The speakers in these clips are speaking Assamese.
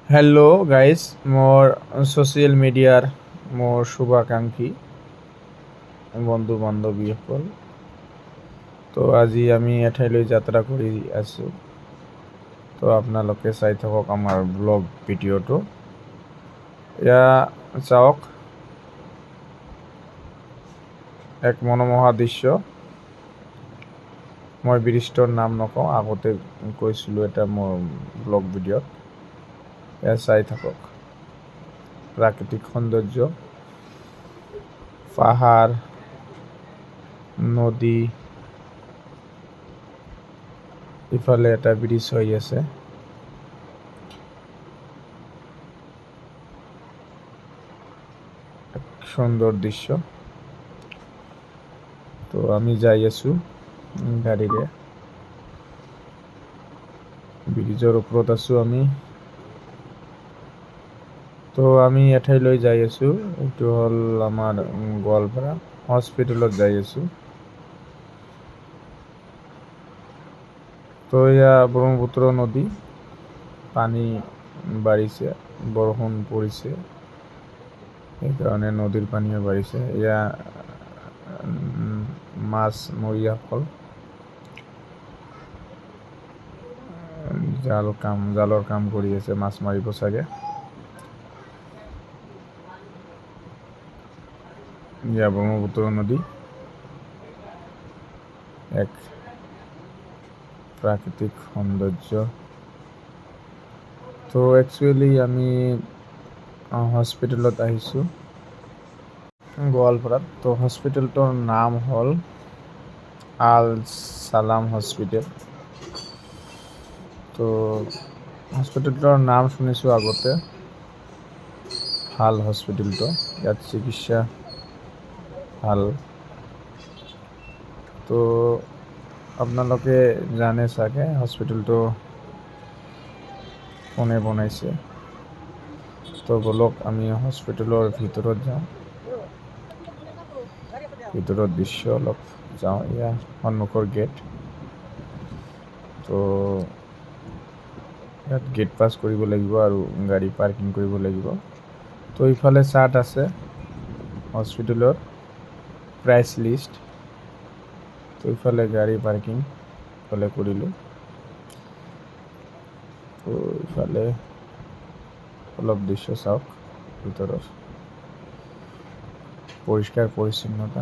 হেল্ল' গাইজ, মোৰ ছ'চিয়েল মিডিয়াৰ মোৰ শুভাকাংক্ষী বন্ধু বান্ধৱীসকল। তো আজি আমি এঠাইলৈ যাত্ৰা কৰি আছোঁ। তো আপোনালোকে চাই থাকক আমাৰ ব্লগ ভিডিঅ'টো। এয়া চাওক, এক মনোমোহা দৃশ্য। মই ব্ৰিজটোৰ নাম নকওঁ, আগতে কৈছিলোঁ এটা মোৰ ব্লগ ভিডিঅ'ত। এয়া চাই থাকক, প্ৰাকৃতিক সৌন্দৰ্য, পাহাৰ, নদী, ইফালে এটা ব্ৰিজ হৈ আছে। এক সুন্দৰ দৃশ্য। তো আমি যাই আছোঁ গাড়ীৰে, ব্ৰিজৰ ওপৰত আছোঁ আমি। তো আমি এঠাইলৈ যাই আছোঁ, এইটো হ'ল আমাৰ গোৱালপাৰা হস্পিটেলত যাই আছোঁ। তো এয়া ব্ৰহ্মপুত্ৰ নদী, পানী বাঢ়িছে, বৰষুণ পৰিছে, সেইকাৰণে নদীৰ পানীও বাঢ়িছে। এয়া মাছমৰীয়াসকল জালৰ কাম কৰি আছে, মাছ মাৰিব চাগে। এয়া ব্ৰহ্মপুত্ৰ নদী, এক প্ৰাকৃতিক সৌন্দৰ্য। তো একচুৱেলি আমি হস্পিটেলত আহিছোঁ গোৱালপাৰাত। তো হস্পিটেলটোৰ নাম হ'ল আল সালাম হস্পিটেল। তো হস্পিটেলটোৰ নাম শুনিছোঁ আগতে, ভাল হস্পিটেলটো, ইয়াত চিকিৎসা ভাল। তো আপোনালোকে জানে চাগে হস্পিটেলটো কোনে বনাইছে। তো বলক আমি হস্পিটেলৰ ভিতৰত যাওঁ, ভিতৰৰ দৃশ্য অলপ যাওঁ। এয়া সন্মুখৰ গেট। তো ইয়াত গেট পাছ কৰিব লাগিব আৰু গাড়ী পাৰ্কিং কৰিব লাগিব। তো ইফালে চাৰ্ট আছে হস্পিটেলৰ প্ৰাইচ লিষ্ট। তো ইফালে গাড়ী পাৰ্কিং ইফালে কৰিলোঁ। তো ইফালে অলপ দৃশ্য চাওক, ভিতৰৰ পৰিষ্কাৰ পৰিচ্ছন্নতা।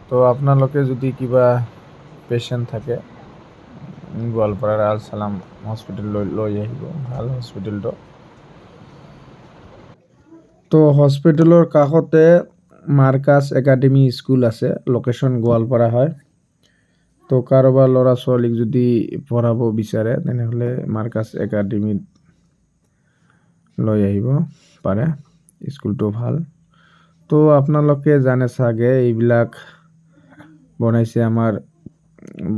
তো আপোনালোকে যদি কিবা পেচেণ্ট থাকে গোৱালপাৰাৰ আল সালাম হস্পিটেললৈ লৈ আহিব, ভাল হস্পিটেলটো। তো হস্পিটেলৰ কাষতে মাৰ্কাছ একাডেমি স্কুল আছে, লোকেশ্যন গোৱালপাৰা হয়। তো কাৰোবাৰ ল'ৰা ছোৱালীক যদি পঢ়াব বিচাৰে তেনেহ'লে মাৰ্কাছ একাডেমিত লৈ আহিব পাৰে, স্কুলটো ভাল। তো আপোনালোকে জানে চাগে এইবিলাক বনাইছে আমাৰ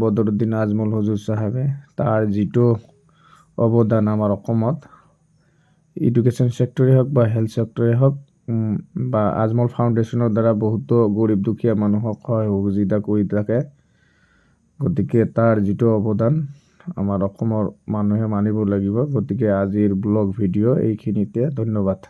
বদৰুদ্দিন আজমল হুজুৰ চাহাবে। তাৰ যিটো অৱদান আমাৰ অসমত এডুকেশ্যন ছেক্টৰে হওক বা হেল্থ ছেক্টৰে হওক, বা আজমল ফাউণ্ডেশ্যনৰ দ্বাৰা বহুতো গৰীব দুখীয়া মানুহক সহায় সহযোগিতা কৰি থাকে। গতিকে তাৰ যিটো অৱদান আমাৰ অসমৰ মানুহে মানিব লাগিব। গতিকে আজিৰ ব্লগ ভিডিঅ' এইখিনিতে, ধন্যবাদ।